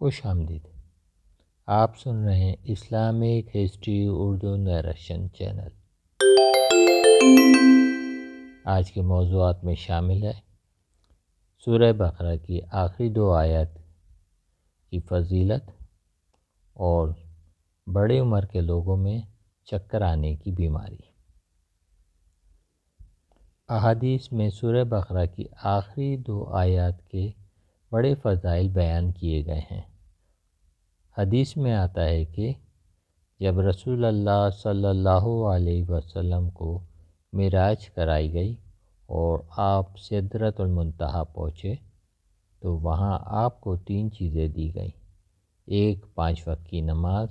خوش آمدید۔ آپ سن رہے ہیں Islamic history Urdu narration channel. آج کے موضوعات میں شامل ہے سورہ بقرہ کی آخری 2 آیات کی فضیلت اور بڑی عمر کے لوگوں میں چکر آنے کی بیماری۔ احادیث میں سورہ بقرہ کی آخری 2 آیات کے بڑے فضائل بیان کیے گئے ہیں۔ حدیث میں آتا ہے کہ جب رسول اللہ صلی اللہ علیہ وسلم کو معراج کرائی گئی اور آپ سدرۃ المنتہا پہنچے تو وہاں آپ کو 3 چیزیں دی گئیں، ایک 5 وقت کی نماز،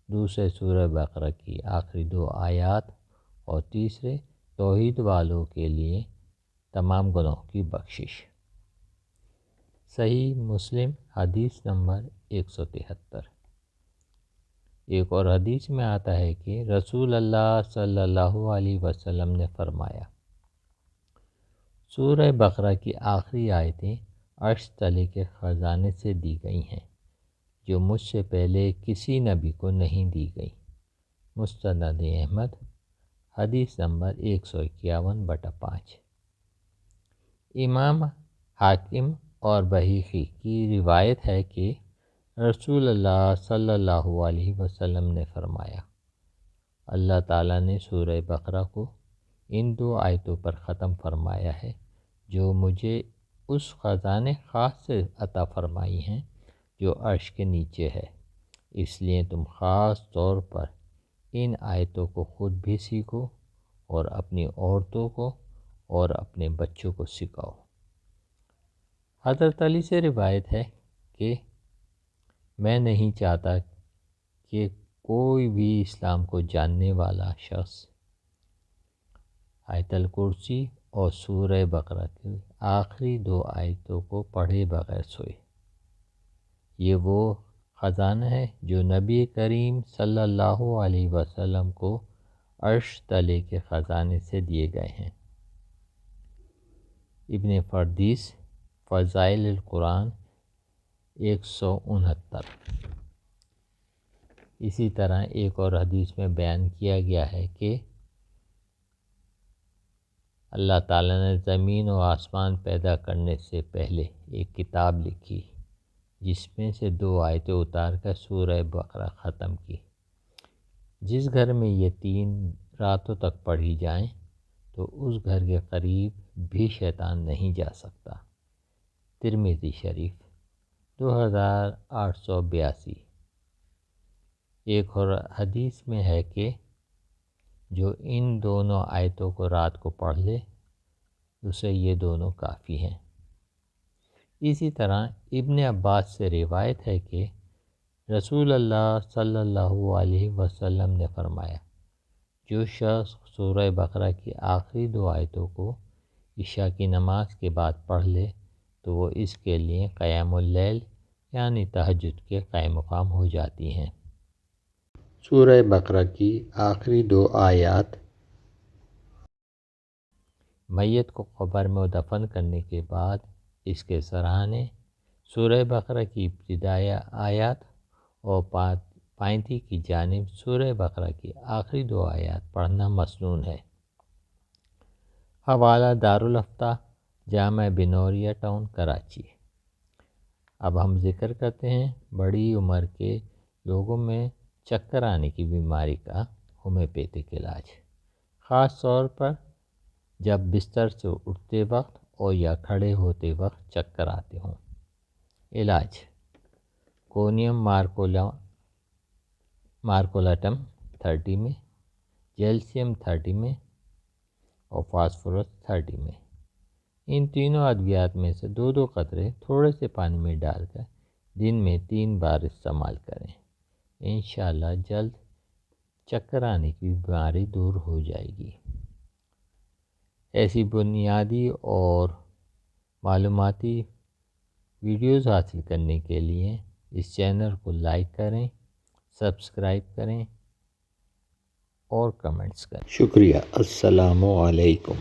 دوسرے سورہ بقرہ کی آخری 2 آیات اور تیسرے توحید والوں کے لیے تمام گناہوں کی بخشش۔ صحیح مسلم حدیث نمبر 173۔ ایک اور حدیث میں آتا ہے کہ رسول اللہ صلی اللہ علیہ وسلم نے فرمایا، سورہ بقرہ کی آخری آیتیں عرش تلے کے خزانے سے دی گئی ہیں جو مجھ سے پہلے کسی نبی کو نہیں دی گئی۔ مستند احمد حدیث نمبر 151/5۔ امام حاکم اور بہقی کی روایت ہے کہ رسول اللہ صلی اللہ علیہ وسلم نے فرمایا، اللہ تعالیٰ نے سورہ بقرہ کو ان 2 آیتوں پر ختم فرمایا ہے جو مجھے اس خزانے خاص سے عطا فرمائی ہیں جو عرش کے نیچے ہے، اس لیے تم خاص طور پر ان آیتوں کو خود بھی سیکھو اور اپنی عورتوں کو اور اپنے بچوں کو سکھاؤ۔ حضرت علی سے روایت ہے کہ میں نہیں چاہتا کہ کوئی بھی اسلام کو جاننے والا شخص آیت الکرسی اور سورہ بقرہ کی آخری 2 آیتوں کو پڑھے بغیر سوئے۔ یہ وہ خزانہ ہے جو نبی کریم صلی اللہ علیہ وسلم کو عرش تلے کے خزانے سے دیے گئے ہیں۔ ابن فردیس فضائل القرآن 169۔ اسی طرح ایک اور حدیث میں بیان کیا گیا ہے کہ اللہ تعالیٰ نے زمین و آسمان پیدا کرنے سے پہلے ایک کتاب لکھی جس میں سے 2 آیتیں اتار کر سورہ بقرہ ختم کی۔ جس گھر میں یہ 3 راتوں تک پڑھی جائیں تو اس گھر کے قریب بھی شیطان نہیں جا سکتا۔ ترمذی شریف 2882۔ ایک اور حدیث میں ہے کہ جو ان دونوں آیتوں کو رات کو پڑھ لے اسے یہ دونوں کافی ہیں۔ اسی طرح ابن عباس سے روایت ہے کہ رسول اللہ صلی اللہ علیہ وسلم نے فرمایا، جو شخص سورہ بقرہ کی آخری 2 آیتوں کو عشاء کی نماز کے بعد پڑھ لے تو وہ اس کے لیے قیام اللیل یعنی تہجد کے قائم مقام ہو جاتی ہیں۔ سورہ بقرہ کی آخری 2 آیات میت کو قبر میں دفن کرنے کے بعد اس کے سرانے سورہ بقرہ کی ابتدائی آیات اور پائنتی کی جانب سورہ بقرہ کی آخری 2 آیات پڑھنا مسنون ہے۔ حوالہ دارالافتاء جامع بنوریہ ٹاؤن کراچی۔ اب ہم ذکر کرتے ہیں بڑی عمر کے لوگوں میں چکر آنے کی بیماری کا ہومیوپیتھک علاج، خاص طور پر جب بستر سے اٹھتے وقت اور یا کھڑے ہوتے وقت چکر آتے ہوں۔ علاج: کونیم مارکولاٹم 30 میں، جیلسیم 30 میں اور فاسفورس 30 میں۔ ان تینوں ادویات میں سے 2 قطرے تھوڑے سے پانی میں ڈال کر دن میں 3 بار استعمال کریں۔ انشاءاللہ جلد چکر آنے کی بیماری دور ہو جائے گی۔ ایسی بنیادی اور معلوماتی ویڈیوز حاصل کرنے کے لیے اس چینل کو لائک کریں، سبسکرائب کریں اور کمنٹس کریں۔ شکریہ۔ السلام علیکم۔